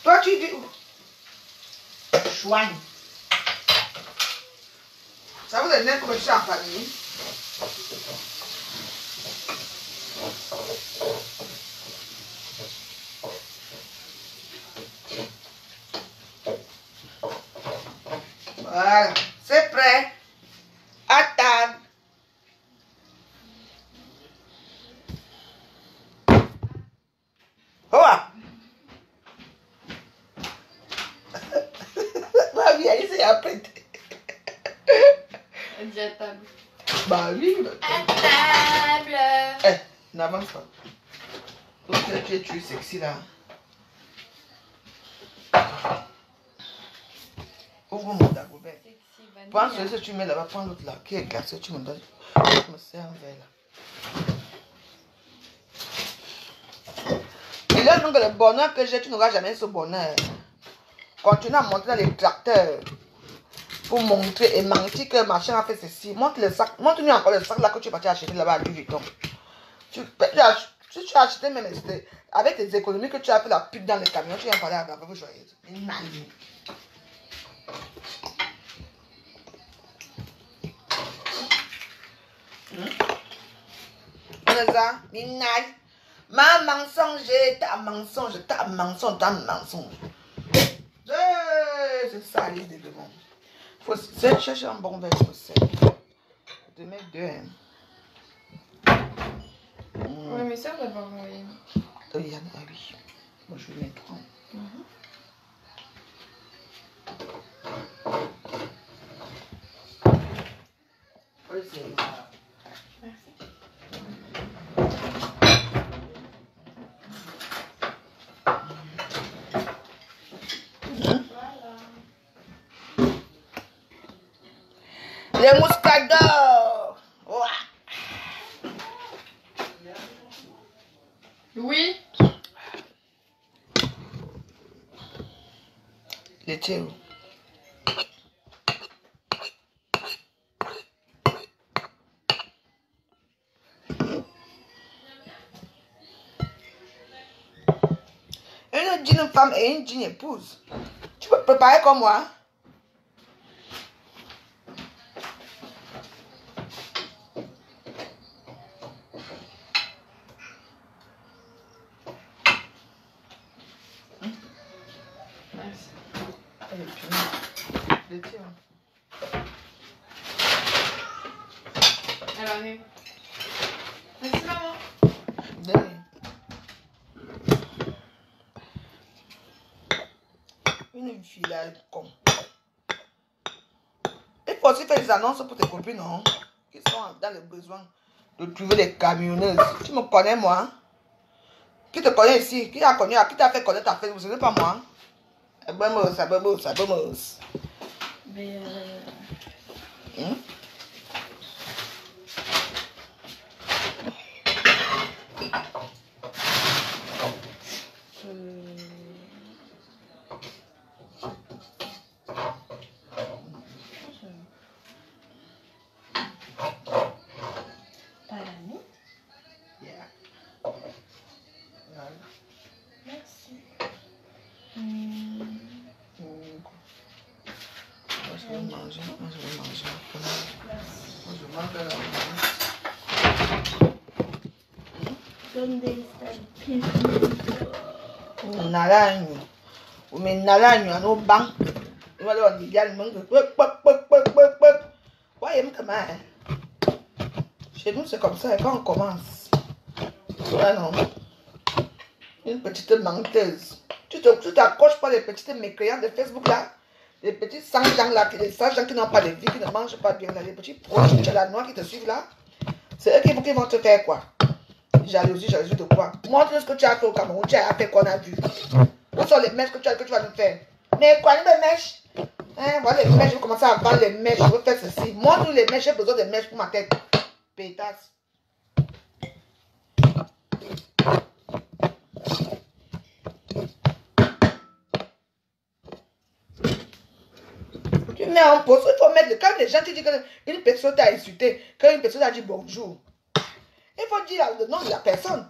Toi, tu dis où? Chouane. Ça vous énerve comme je suis en famille? Voilà. C'est prêt. À table. Quoi? Ma vie, elle s'est apprêtée. Elle dit à table. Bah oui. À table. Eh, n'avance pas. Donc, tu es sexy là. Ouvre mon dagobert. Prends celui que tu mets là-bas, prends l'autre là, qui est glacé, tu me donnes. Je me sers un verre là. Il a donc le bonheur que j'ai, tu n'auras jamais ce bonheur. Continue à montrer dans les tracteurs pour montrer et mentir que machin a fait ceci. Montre le sac, montre-nous encore le sac là que tu es parti acheter là-bas à Louis Vuitton. Tu as acheté même avec tes économies que tu as fait la pute dans le camion, tu viens parler à la veuve joyeuse. Une maline. On a ça, minal. Ma mensonge, ta mensonge. C'est ça, l'idée de monde. Faut chercher un bon verre, je sais. De mettre deux. mes soeurs d'abord envoyé. Il y en a, ah oui. Moi, je vais mettre 30. Oui, c'est ça. Merci. Les mouscadors. Ouah. Oui. Les tiens. Une digne femme et une digne épouse. Tu peux préparer comme moi. Merci. Les tiens. Elle arrive. Merci maman. Une fille là, con. Il faut aussi faire des annonces pour tes copines, non? Qui sont dans le besoin de trouver des camionneuses. Tu me connais, moi? Qui te connaît ici? Qui t'a connu? Qui t'a fait connaître ta Facebook? Ce n'est pas moi. Abamos. Mais pas la nuit. Yeah. Merci. Moi, je vais manger. Moi, je vais manger. Moi, je mange la Donde está el pie? naranjo. O meu naranjo no banco. Eu olho ali, já não manda. Ouais, comment? Chez nous, c'est comme ça. Quand on commence. Ouais, non. Une petite menteuse. Tu t'accroches pas les petites mécréants de Facebook là. Les petits sans-gens là, les sans-gens qui n'ont pas de vie, qui ne mangent pas bien là. Les petits proches, tu as la noix qui te suivent là. C'est eux qui vont te faire quoi? Jalousie de quoi? Montre ce que tu as fait au Cameroun, tu as fait qu'on a vu. Où sont les mèches que tu vas nous faire? Mais quoi, les mèches? Hein, voilà les mèches, je vais commencer à vendre les mèches, je vais faire ceci. Montre les mèches, j'ai besoin de mèches pour ma tête. Pétasse. Tu mets en pause, il faut mettre, quand les gens te disent qu'une personne t'a insulté, qu'une personne t'a dit bonjour, il faut dire le nom de la personne.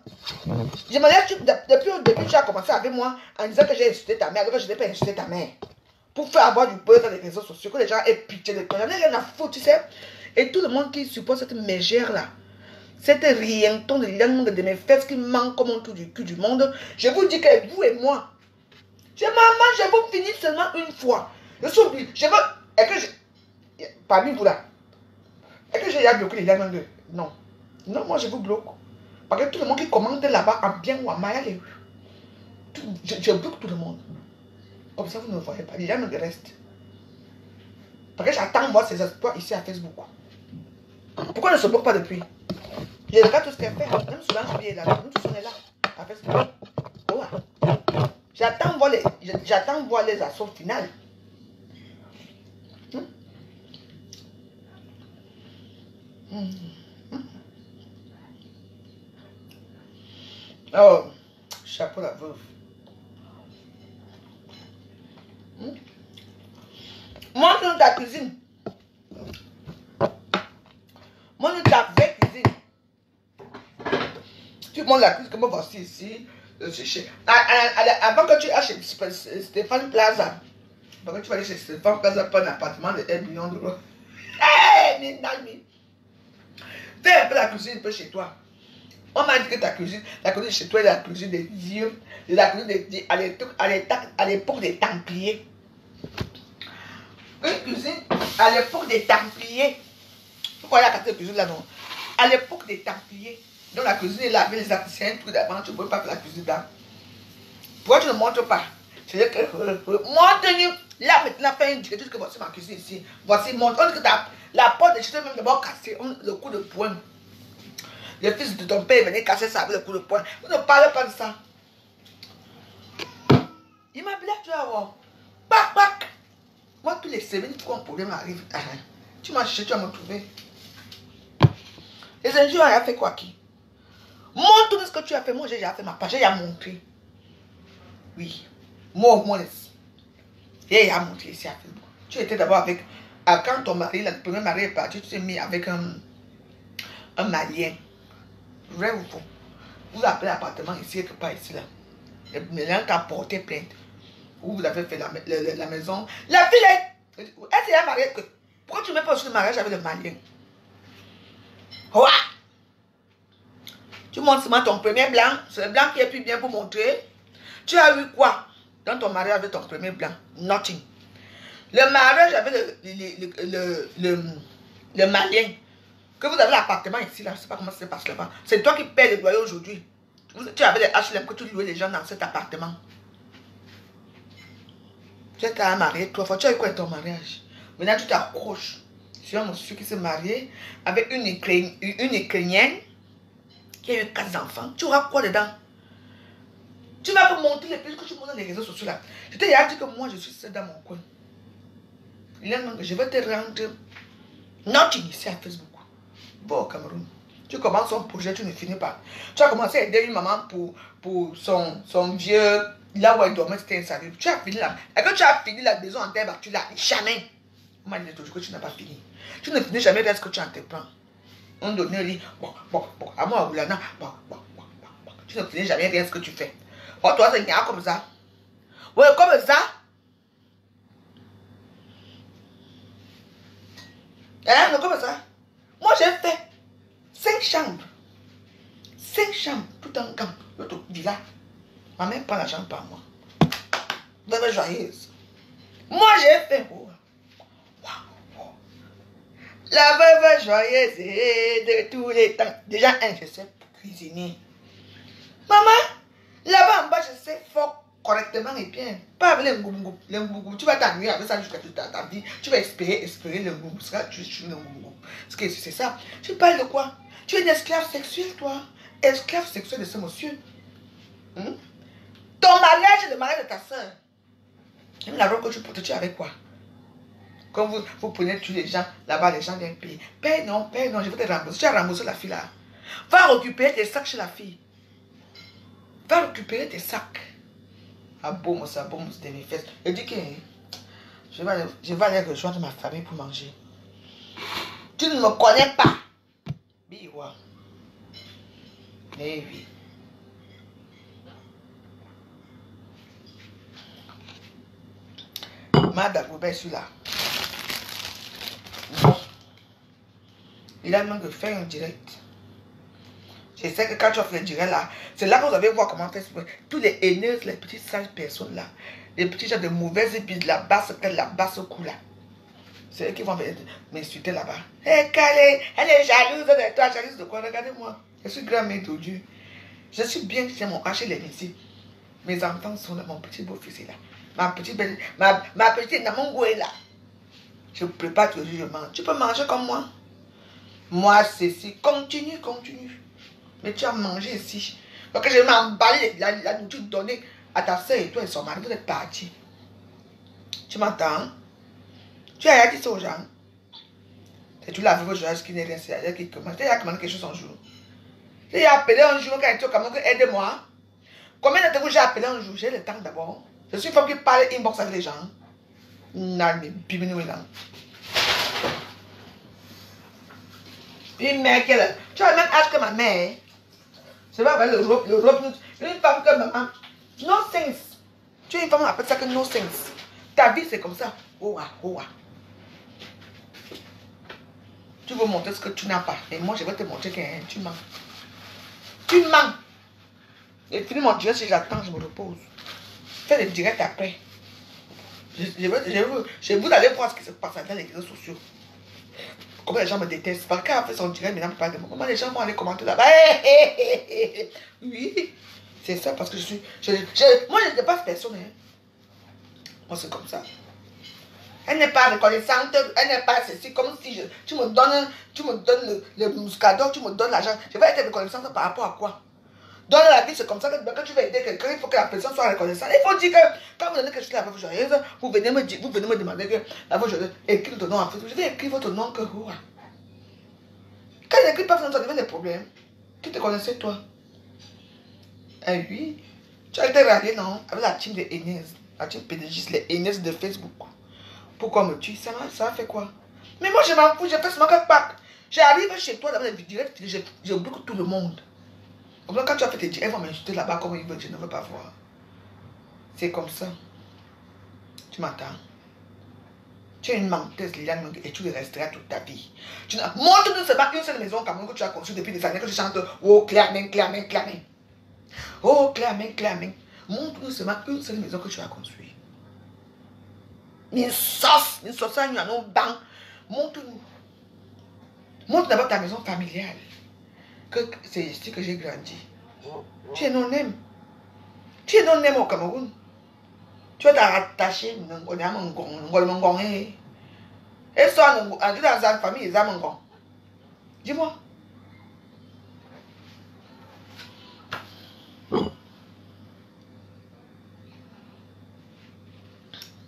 Je me lève, depuis au début, tu as commencé avec moi en disant que j'ai insulté ta mère, alors que je n'ai pas insulté ta mère. Pour faire avoir du buzz dans les réseaux sociaux, que les gens aient pitié de toi. J'en ai rien à foutre, tu sais. Et tout le monde qui supporte cette mégère là, cette rienton de langue de mes fesses qui manque comme un tout du cul du monde, je vous dis que vous et moi, je vous finis seulement une fois. Je veux, et que je, parmi vous là, est-ce que j'ai déjà bloqué les langues de, non. Non, moi je vous bloque. Parce que tout le monde qui commente là-bas, en bien ou en mal, je bloque tout le monde. Comme ça, vous ne me voyez pas. Les gens me restent. Parce que j'attends moi ces espoirs ici à Facebook. Pourquoi ne se bloque pas depuis? Je regarde tout ce qu'elle fait. Même souvent, je suis là. Nous tous on est là. À Facebook. Oh, j'attends voir les assauts finales. Oh, chapeau la veuve. Montre-nous ta cuisine. Montre-nous ta vraie cuisine. Tu montres la cuisine comme voici ici. Avant que tu ailles chez Stéphane Plaza, avant que tu vas aller chez Stéphane Plaza pour un appartement de 1 million d'euros. Hé, Nami. Fais un peu la cuisine un peu chez toi. On m'a dit que ta cuisine, la cuisine chez toi est la cuisine des vieux, la cuisine à l'époque des Templiers. Une cuisine à l'époque des Templiers. Pourquoi il y a la cuisine là non? À l'époque des Templiers. Donc la cuisine est lavée, les c'est un truc d'avant, tu ne peux pas faire la cuisine dedans. Pourquoi tu ne montres pas? C'est que montre là maintenant, fais une directrice que voici ma cuisine ici. Voici montre. On dit que la porte de chez toi même d'abord cassée, le coup de poing. Le fils de ton père venait casser ça avec le coup de poing. Vous ne parlez pas de ça. Il m'a dit là, tu vas voir. Pac, pac. Moi, tous les semaines, quand un problème arrive, tu m'as cherché, tu vas me trouver. Les injures, il a fait quoi qui? Montre tout ce que tu as fait. Moi, j'ai déjà fait ma part. J'ai déjà montré. Oui. Moi, au moins, j'ai déjà montré ici à Facebook. Tu étais d'abord avec. Quand ton mari, le premier mari est parti, tu t'es mis avec un Malien. Vrai ou faux? Vous appelez l'appartement ici, quelque part ici, là. Le Malien t'a porté plainte. Où vous avez fait la maison. La fille, elle s'est mariée. Pourquoi tu ne mets pas sur le mariage avec le Malien? Ouais. Tu montres seulement ton premier blanc. C'est le blanc qui est plus bien pour montrer. Tu as eu quoi dans ton mariage avec ton premier blanc? Nothing. Le mariage avec le Malien. Que vous avez l'appartement ici, là. Je ne sais pas comment ça se passe là-bas. C'est toi qui payes le loyer aujourd'hui. Tu avais les HLM que tu louais les gens dans cet appartement. Tu t'es marié 3 fois. Tu as eu quoi dans ton mariage? Maintenant, tu t'accroches sur un monsieur qui s'est marié avec une Ukrainienne qui a eu 4 enfants. Tu auras quoi dedans? Tu vas me montrer les plus que tu montres dans les réseaux sociaux là. Je t'ai dit que moi, je suis seule dans mon coin. Je vais te rendre notre ici à Facebook. Bon, au Cameroun. Tu commences son projet, tu ne finis pas. Tu as commencé à aider une maman pour son vieux, là où elle dormait, c'était installé. Tu as fini là. Et quand tu as fini la maison en terre battue là, jamais. On m'a dit toujours que tu n'as pas fini. Tu ne finis jamais de ce que tu entreprends. On donne dit, à moi, Oulana, tu ne finis jamais rien ce que tu fais. Oh, toi, c'est bien comme ça. Ouais, comme ça. Hein, comme ça. Moi, j'ai fait 5 chambres. 5 chambres, tout en camp. L'autre villa. Ma mère prend la chambre par moi. Veuve joyeuse. Moi, j'ai fait. Oh. La veuve joyeuse de tous les temps. Déjà, je sais cuisiner. Maman, là-bas en bas, je sais fort correctement et bien. Pas avec les ngoumou. Les ngoumou, tu vas t'ennuyer avec ça jusqu'à toute ta vie. Tu vas espérer le ngoumou. C'est ça, tu es le ngoumou. C'est ça. Tu parles de quoi? Tu es une esclave sexuelle, toi. Esclave sexuelle de ce monsieur. Ton mariage est le mariage de ta soeur. Même la robe que tu portes, tu es avec quoi? Quand vous prenez tous les gens, là-bas, les gens viennent payer. Paye non, je vais te rembourser. Tu as remboursé la fille là. Va récupérer tes sacs chez la fille. Va récupérer tes sacs. Ah bon, ça bon, c'était mes fesses. Elle dit que je vais aller rejoindre ma famille pour manger. Tu ne me connais pas. Biwa. Eh oui. Madame Goubet, celui-là. Il a même de faire un direct. Je sais que quand tu as fait un direct là, c'est là que vous allez voir comment faire. Tous les haineuses, les petites sales personnes là, les petits gens de mauvaises épices, la basse cou là. C'est eux qui vont m'insulter là-bas. Hé, Calais, elle est jalouse de toi. Jalouse de quoi? Regardez-moi. Je suis grand-mère d'Odieu. Je suis bien chez mon cachet les ici. Mes enfants sont là, mon petit beau-fils est là. Ma petite belle, ma petite Namongo est là. Je prépare tout le jour, je mange. Tu peux manger comme moi? Moi, c'est si. Continue. Mais tu as mangé ici. Donc, je vais m'emballer la nourriture donnée à ta soeur et toi et son mari. Vous êtes partis. Tu m'entends? Tu as dit ça aux gens. C'est tout la veuve joyeuse qui n'est rien. C'est elle qui commence. Tu as commandé quelque chose un jour. J'ai appelé un jour quand il était au Cameroun, aide-moi. Combien de temps j'ai appelé un jour? J'ai le temps d'abord. Je suis une femme qui parle inbox avec les gens. Non, mais bimini là. Une mère qui est là. Tu as le même âge que ma mère. C'est pas vrai, le robe. Une femme comme maman. No sense. Tu es une femme, on appelle ça que no sense. Ta vie, c'est comme ça. Oh. Tu veux montrer ce que tu n'as pas. Et moi, je vais te montrer que tu mens. Tu mens. Et fini mon direct, si j'attends, je me repose. Fais le direct après. Je vous allez voir ce qui se passe dans les réseaux sociaux. comment les gens me détestent. Parce qu'elle a fait son direct, maintenant, pas de moi. Comment les gens vont aller commenter là-bas? Oui, c'est ça, parce que moi, je ne dépasse personne. Hein. Moi, c'est comme ça. Elle n'est pas reconnaissante, elle n'est pas ceci, comme si tu me donnes le muscador, tu me donnes l'argent. Je vais être reconnaissante par rapport à quoi? Dans la vie, c'est comme ça que quand tu vas aider quelqu'un, il faut que la personne soit reconnaissante. Il faut dire que quand vous donnez quelque chose à la veuve joyeuse, vous venez me demander que la veuve joyeuse écrit votre nom en fait. Je vais écrire votre nom que quoi? Quand il n'écrit pas votre nom, ça devient des problèmes. Qui te connaissais toi? Eh oui, tu as été rallié, non? Avec la team de Aînés, la team pédagogiste, les Aînés de Facebook. Pourquoi me tuer? Ça a fait quoi? Mais moi, je m'en fous, je fais seulement que Pâques. J'arrive chez toi dans les directs, je bloque tout le monde. Quand tu as fait tes directs, ils vont m'insulter là-bas comme ils veulent, je ne veux pas voir. C'est comme ça. Tu m'entends? Tu es une menteuse, Liliane, et tu le resteras toute ta vie. Montre-nous seulement une seule maison au Cameroun que tu as construite depuis des années, que tu chantes oh, clairement, clairement, clairement. Oh, clairement, clairement. Montre-nous seulement une seule maison que tu as construite. Une sauce, ça, il y a un banc. Montre-nous. Montre d'abord ta maison familiale. Que c'est ici que j'ai grandi. Tu es non-aime. Tu es non-aime au Cameroun. Tu vas t'attacher. Et ça, dans la famille, ils ont. Dis-moi.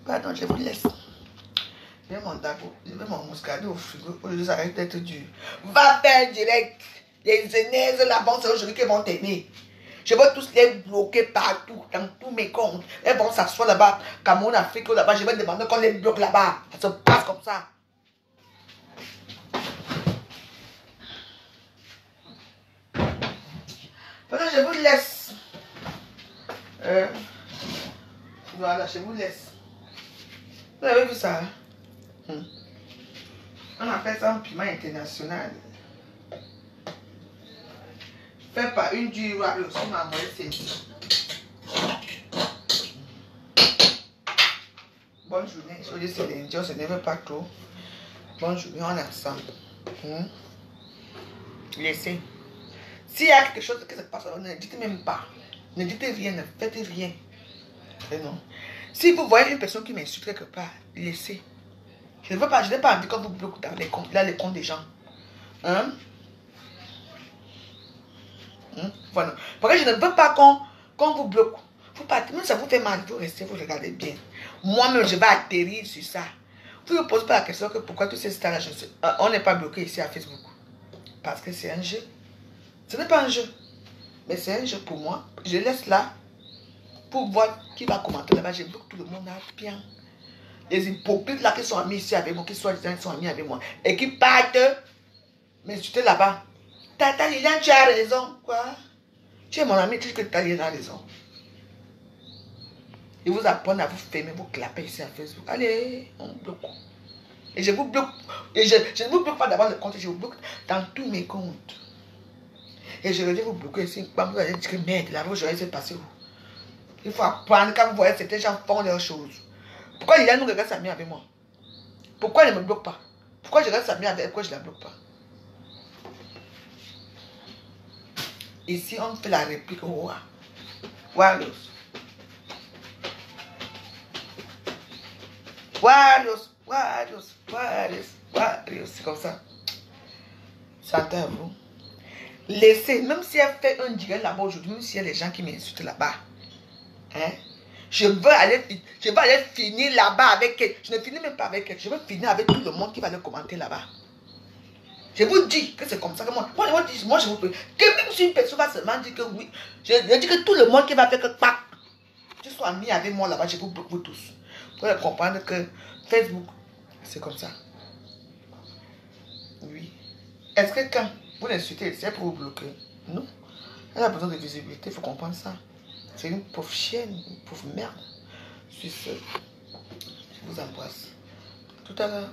Pardon, je vous laisse. Je vais mon dago, je vais mon muscadot au frigo. Aujourd'hui, ça arrête d'être dur. Va faire direct. Les aînés, la banque, c'est aujourd'hui qu'ils vont t'aimer. Je vais tous les bloquer partout, dans tous mes comptes. Elles vont s'asseoir là-bas, Cameroun, Afrique, là-bas. Je vais demander qu'on les bloque là-bas. Ça se passe comme ça. Voilà, je vous laisse. Voilà, je vous laisse. Vous avez vu ça? Hein? On appelle ça un piment international. Fait par une dure aussi, m'a envoyé celle-ci. Bonne journée. Je dis c'est l'Indien, on se n'aime pas trop. Bonne journée, on est ensemble. Laissez. S'il y a quelque chose qui se passe, ne dites même pas. Ne dites rien, ne faites rien. Et non. Si vous voyez une personne qui m'insulte quelque part, laissez. Je ne veux pas, je n'ai pas envie qu'on vous bloque dans les comptes, là, les comptes des gens. Hein? Voilà. Parce que je ne veux pas qu'on vous bloque. Vous partez, même ça vous fait mal, vous restez, vous regardez bien. Moi-même, je vais atterrir sur ça. Vous ne posez pas la question que pourquoi tous ces stars-là, on n'est pas bloqué ici à Facebook. Parce que c'est un jeu. Ce n'est pas un jeu. Mais c'est un jeu pour moi. Je laisse là pour voir qui va commenter là-bas. Je bloque tout le monde là, bien. Les hypocrites là qui sont amis ici avec moi, qui sont amis avec moi, et qui partent m'insulter là-bas. Tata Liliane, tu as raison. Quoi? Tu es mon ami, tu dis que Tata Liliane a raison. Ils vous apprennent à vous fermer, vous clapper ici à Facebook. Allez, on bloque. Et je vous bloque. Et je ne vous bloque pas d'abord le compte, je vous bloque dans tous mes comptes. Et je vais vous bloquer ici. Vous allez dire que merde, là, vous aurez passé où? Il faut apprendre quand vous voyez certains gens font leurs choses. Pourquoi Liliane nous regarde sa mère avec moi? Pourquoi elle ne me bloque pas? Pourquoi je regarde sa mère avec elle? Pourquoi je ne la bloque pas? Ici, on fait la réplique au roi. Warriors. Warriors, Warriors, Warriors, Warriors. C'est comme ça. Santé à vous. Laissez, même si elle fait un direct là-bas aujourd'hui, même s'il y a les gens qui m'insultent là-bas, hein, je vais aller finir là-bas avec elle. Je ne finis même pas avec elle. Je vais finir avec tout le monde qui va le commenter là-bas. Je vous dis que c'est comme ça que moi je vous peux. Que même si une personne va seulement dire que oui, je dis que tout le monde qui va faire que pac, tu sois ami avec moi là-bas, je vous bloque vous tous. Pour comprendre que Facebook, c'est comme ça. Oui. Est-ce que quand vous l'insultez, c'est pour vous bloquer? Non. Elle a besoin de visibilité, il faut comprendre ça. C'est une pauvre chienne, une pauvre merde. Je suis seule. Je vous embrasse. Tout à l'heure.